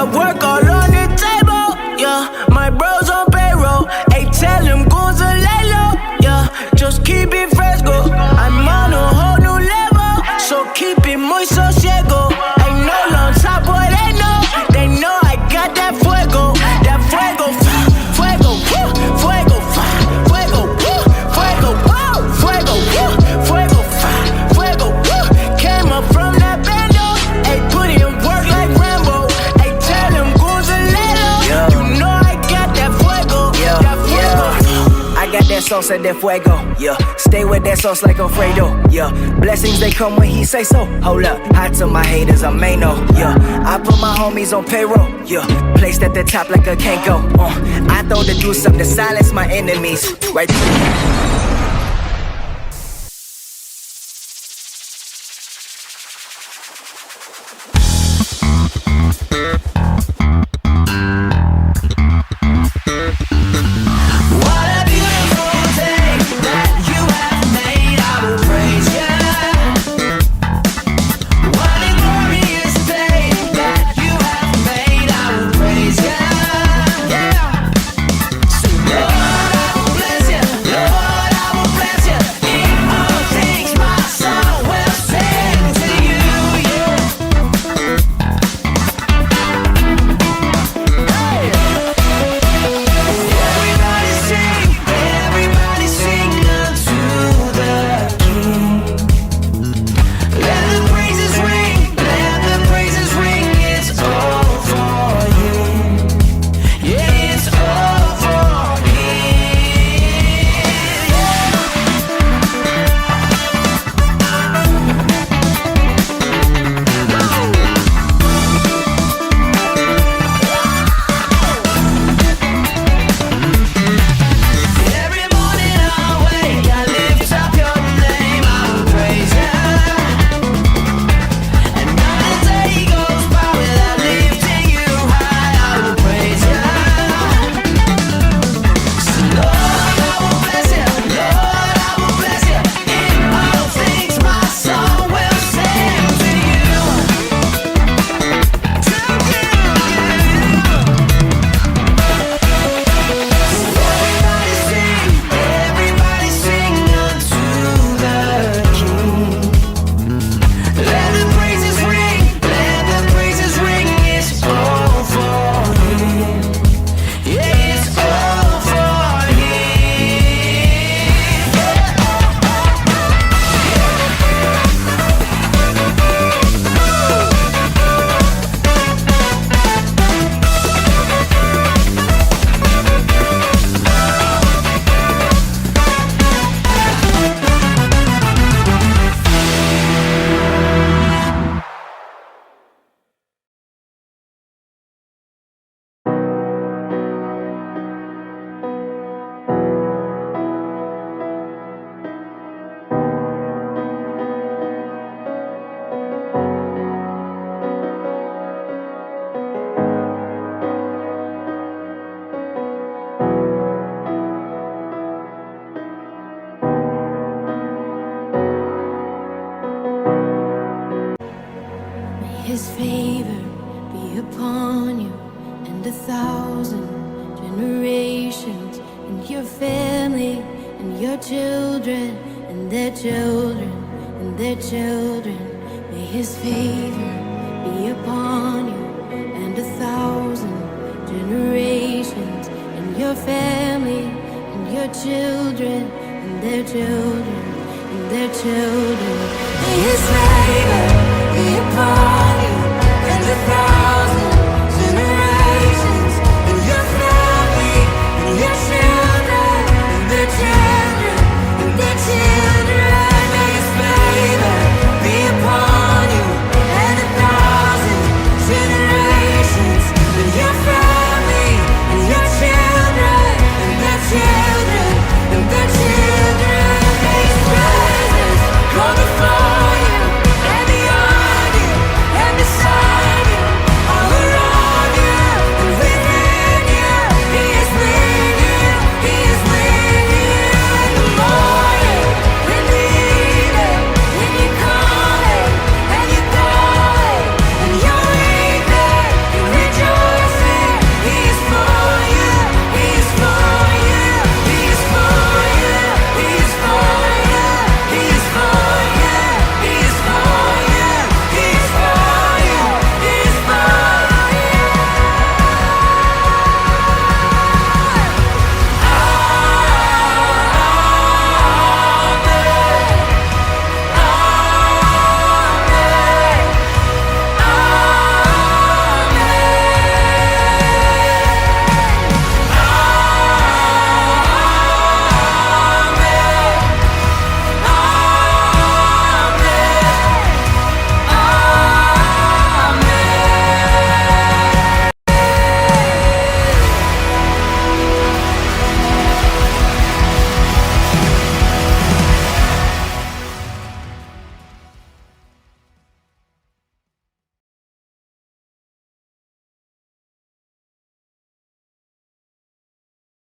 got work all on the table, yeah. My bros on payroll, ay, tell them goons to lay low, yeah. Just keep it fresco, I'm on a whole new level, so keep it muy sosiego. Ain't no long top, boy, they know I got that fuego, fuego, fuego, fuego, fuego, fuego, fuego, fuego, fuego, came up from that bando, ay, put in work like Rambo, ay, tell them goons a little, you know I got that fuego, that fuego. I got that sauce at that fuego, yeah. Stay with that sauce like Alfredo, yeah. Blessings, they come when he say so. Hold up, hot to my haters, I'm Mano, yeah. I put my homies on payroll, yeah. Placed at the top like a Kanko, I throw the deuce up to silence my enemies, right. His favor be upon you and 1,000 generations, and your family and your children and their children and their children. May his favor be upon you and 1,000 generations, and your family and your children and their children and their children. May his favor be upon you.